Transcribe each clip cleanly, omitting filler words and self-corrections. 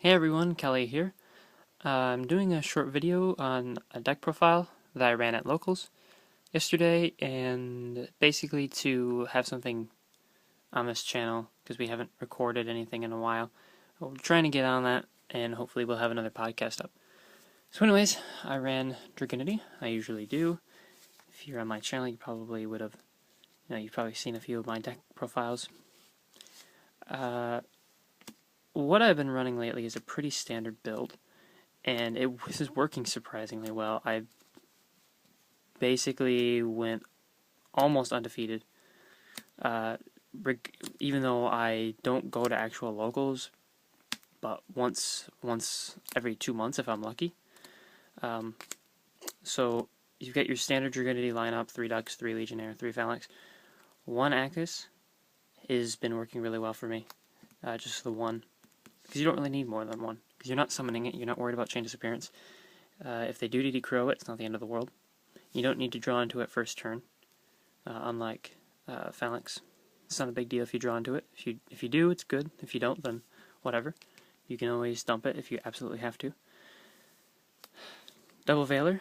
Hey everyone, Kelly here. I'm doing a short video on a deck profile that I ran at locals yesterday, and basically to have something on this channel because we haven't recorded anything in a while. We're trying to get on that, and hopefully we'll have another podcast up. So anyways, I ran Dragunity. I usually do. If you're on my channel, you probably would have, you've probably seen a few of my deck profiles. What I've been running lately is a pretty standard build, and this is working surprisingly well. I basically went almost undefeated, even though I don't go to actual locals, but once every 2 months if I'm lucky. So you get your standard Dragunity lineup: 3 Dux, 3 Legionnaire, 3 Phalanx. 1 Aklys has been working really well for me, just the one. Because you don't really need more than one. Because you're not summoning it, you're not worried about chain disappearance. If they do decrow it, it's not the end of the world. You don't need to draw into it first turn, unlike Phalanx. It's not a big deal if you draw into it. If you do, it's good. If you don't, then whatever. You can always dump it if you absolutely have to. Double Veiler,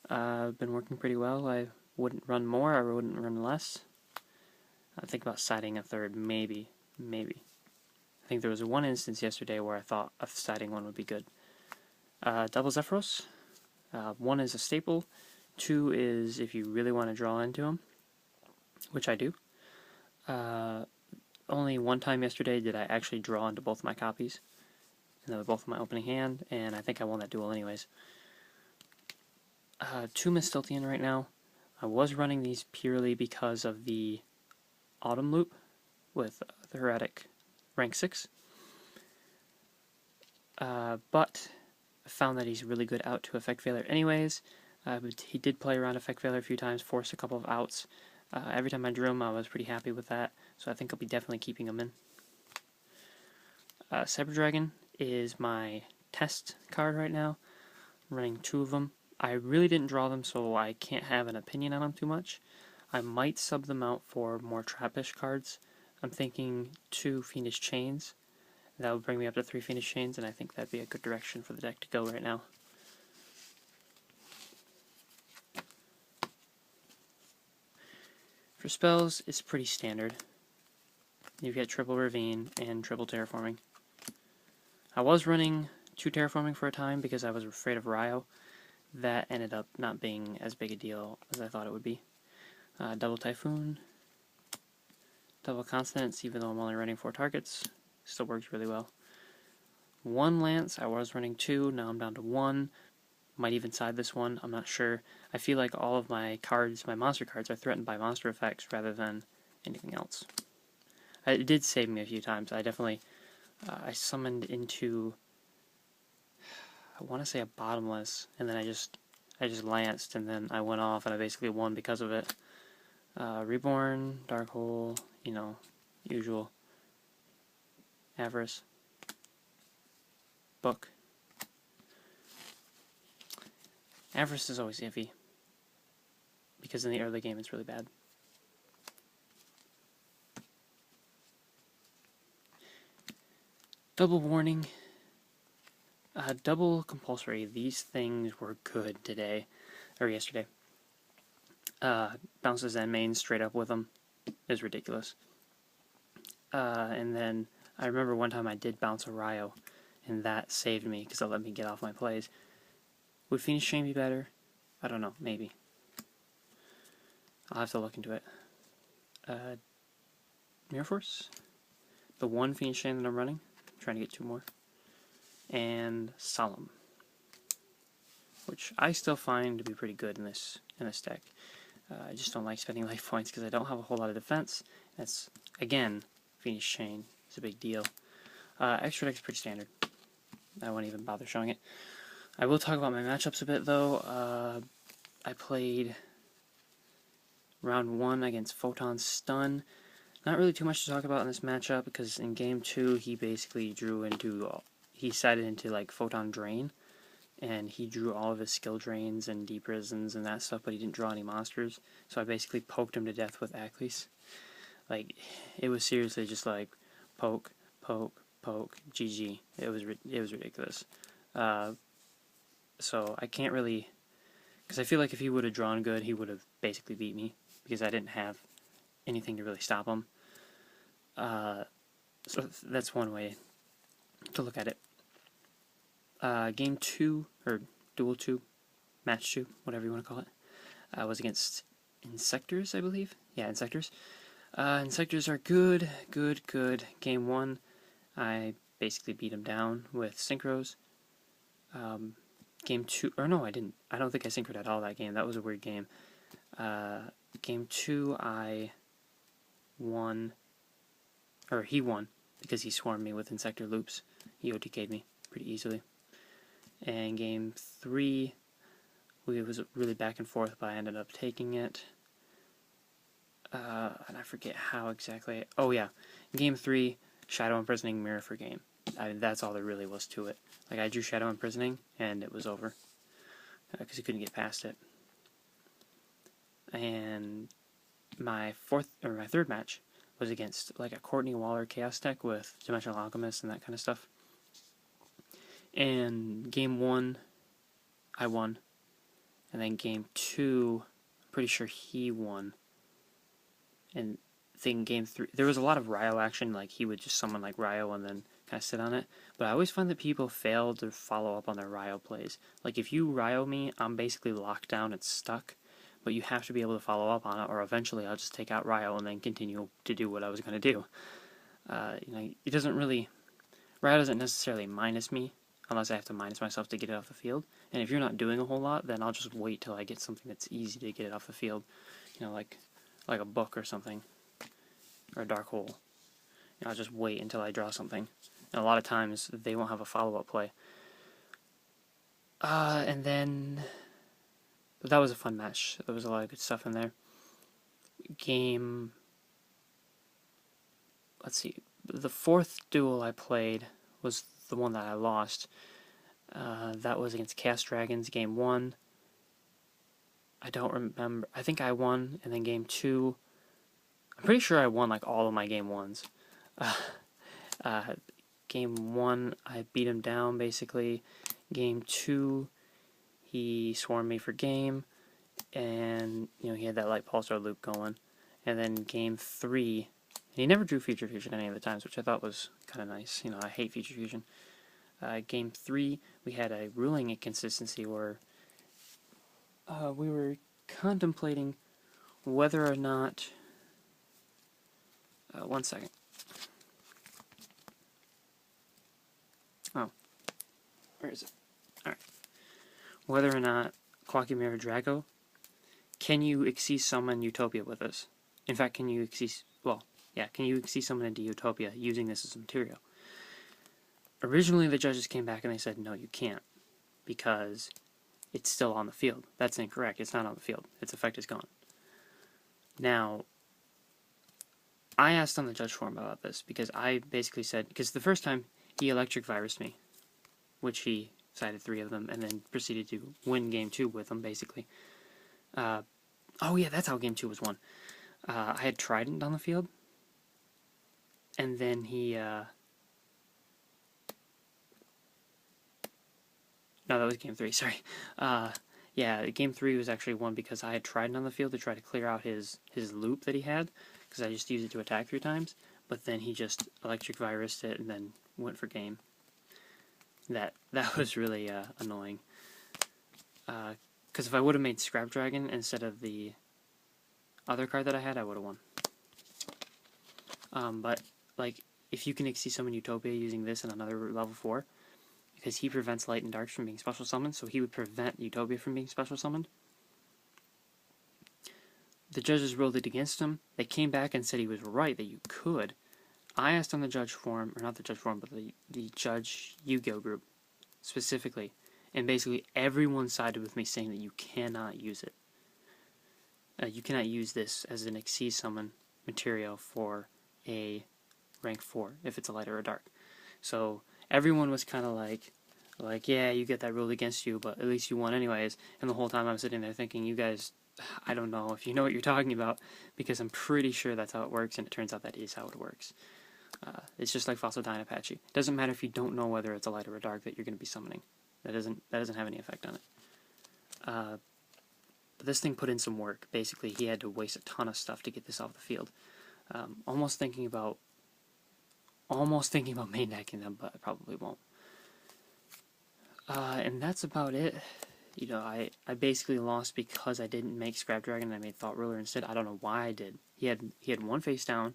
been working pretty well. I wouldn't run more, I wouldn't run less. I think about siding a third, maybe. I think there was one instance yesterday where I thought a siding one would be good. Double Zephyros. 1 is a staple. 2 is if you really want to draw into them, which I do. Only one time yesterday did I actually draw into both my copies, and they were both in my opening hand, and I think I won that duel anyways. 2 Mystl right now. I was running these purely because of the Autumn loop with the Heretic rank 6, but I found that he's really good out to effect failure anyways. But he did play around effect failure a few times, forced a couple of outs. Every time I drew him, I was pretty happy with that, so I think I'll be definitely keeping him in. Cyber Dragon is my test card right now. I'm running 2 of them. I really didn't draw them, so I can't have an opinion on them too much. I might sub them out for more trappish cards. I'm thinking 2 Fiendish Chains. That would bring me up to 3 Fiendish Chains, and I think that'd be a good direction for the deck to go right now. For spells, it's pretty standard. You get triple Ravine and triple Terraforming. I was running 2 Terraforming for a time because I was afraid of Ryo. That ended up not being as big a deal as I thought it would be. Double Typhoon, double Consonance, even though I'm only running 4 targets, still works really well. 1 Lance, I was running 2, now I'm down to 1. Might even side this one, I'm not sure. I feel like all of my cards, my monster cards, are threatened by monster effects rather than anything else. It did save me a few times. I definitely, I summoned into, I want to say a bottomless, and then I just lanced, and then I went off, and I basically won because of it. Reborn, Dark Hole, usual. Avarice. Book. Avarice is always iffy, because in the early game it's really bad. Double Warning. Double Compulsory. These things were good today, or yesterday. Bounces and mains straight up with them is ridiculous. And then I remember one time I did bounce a Ryo, and that saved me because it let me get off my plays. Would Fiendish Chain be better? I don't know, maybe. I'll have to look into it. Mirror Force? The 1 Fiendish Chain that I'm running. I'm trying to get 2 more. And Solemn, which I still find to be pretty good in this deck. I just don't like spending life points because I don't have a whole lot of defense. That's, again, Fiendish Chain is a big deal. Extra deck's pretty standard. I won't even bother showing it. I will talk about my matchups a bit, though. I played round 1 against Photon Stun. Not really too much to talk about in this matchup, because in game 2 he basically drew into, he sided into like Photon Drain, and he drew all of his skill drains and deep prisons and that stuff, but he didn't draw any monsters, so I basically poked him to death with Aklys. Like, it was seriously just like poke, poke, poke, GG. It was ridiculous. So I can't really, because I feel like if he would have drawn good, he would have basically beat me, because I didn't have anything to really stop him. So that's one way to look at it. Game 2, or Duel 2, Match 2, whatever you want to call it, was against Insectors, I believe. Yeah, Insectors. Insectors are good. Game 1, I basically beat him down with Synchros. Game 2, or no, I didn't. I don't think I synchroed at all that game. That was a weird game. Game 2, I won, or he won, because he swarmed me with Insector loops. He OTK'd me pretty easily. And game 3, we was really back and forth, but I ended up taking it. And I forget how exactly. Oh yeah, game 3, Shadow Imprisoning, Mirror for game. I mean, that's all there really was to it. Like, I drew Shadow Imprisoning, and it was over, because he couldn't get past it. And my third match was against like a Courtney Waller Chaos deck with Dimensional Alchemist and that kind of stuff. And game 1, I won. And then game 2, I'm pretty sure he won. And then game 3, there was a lot of Ryo action, like he would just summon like Ryo and then kind of sit on it. But I always find that people fail to follow up on their Ryo plays. Like, if you Ryo me, I'm basically locked down and stuck. But you have to be able to follow up on it, or eventually I'll just take out Ryo and then continue to do what I was going to do. You know, it doesn't really... Ryo doesn't necessarily minus me, unless I have to minus myself to get it off the field. And if you're not doing a whole lot, then I'll just wait till I get something that's easy to get it off the field. You know, like a book or something, or a dark hole. You know, I'll just wait until I draw something. And a lot of times, they won't have a follow-up play. And then... But that was a fun match. There was a lot of good stuff in there. Let's see. The 4th duel I played was the one that I lost. That was against Cast Dragons, game 1. I don't remember. I think I won, and then game 2, I'm pretty sure I won like all of my game 1s. Game 1, I beat him down, basically. Game 2, he swarmed me for game, and you know, he had that light pulsar loop going. And then game 3, he never drew Future Fusion any of the times, which I thought was kind of nice. You know, I hate Future Fusion. Game 3, we had a ruling inconsistency where we were contemplating whether or not... one second. Oh, where is it? Alright. Whether or not Koa'ki Meiru Drago, can you Xyz summon Utopia with this? In fact, can you Xyz... Well, yeah, can you Xyz summon into Utopia using this as a material? Originally, the judges came back and they said, no, you can't, because it's still on the field. That's incorrect. It's not on the field. Its effect is gone. Now, I asked on the judge forum about this, because I basically said... Because the first time, he electric virused me, which he sided 3 of them, and then proceeded to win game 2 with them, basically. Oh yeah, that's how game 2 was won. I had Trident on the field, and then he... No, that was game 3, sorry. Yeah, game 3 was actually won because I had Trident on the field to try to clear out his loop that he had, because I just used it to attack 3 times, but then he just electric virused it and then went for game. That was really annoying. Because if I would have made Scrap Dragon instead of the other card that I had, I would have won. But, like, if you can Xyz summon Utopia using this and another level 4, because he prevents Light and Darks from being special summoned, so he would prevent Utopia from being special summoned. The judges ruled it against him. They came back and said he was right, that you could. I asked on the judge forum, or not the judge forum, but the judge Yu-Gi-Oh group, specifically, and basically everyone sided with me saying that you cannot use it. You cannot use this as an Xyz summon material for a rank 4, if it's a light or a dark. So everyone was kind of like, yeah, you get that ruled against you, but at least you won anyways. And the whole time I'm sitting there thinking, you guys, I don't know if you know what you're talking about, because I'm pretty sure that's how it works, and it turns out that is how it works. It's just like Fossil Dynapachi. It doesn't matter if you don't know whether it's a light or a dark that you're going to be summoning. That doesn't have any effect on it. But this thing put in some work. Basically, he had to waste a ton of stuff to get this off the field. Almost thinking about main decking them, but I probably won't. And that's about it. You know, I basically lost because I didn't make Scrap Dragon and I made Thought Ruler instead. I don't know why I did. He had one face down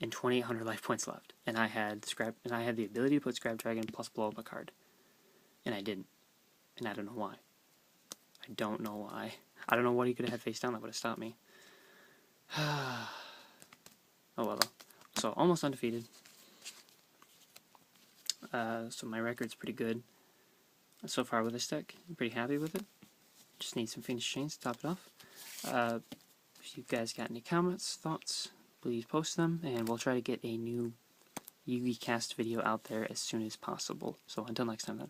and 2,800 life points left, and I had the ability to put Scrap Dragon plus blow up a card, and I didn't, and I don't know why. I don't know why. I don't know what he could have had face down that would have stopped me. Oh well though. So almost undefeated. So my record's pretty good so far with this deck. I'm pretty happy with it. Just need some Fiendish Chains to top it off. If you guys got any comments, thoughts, please post them, and we'll try to get a new Yugi cast video out there as soon as possible. So until next time then.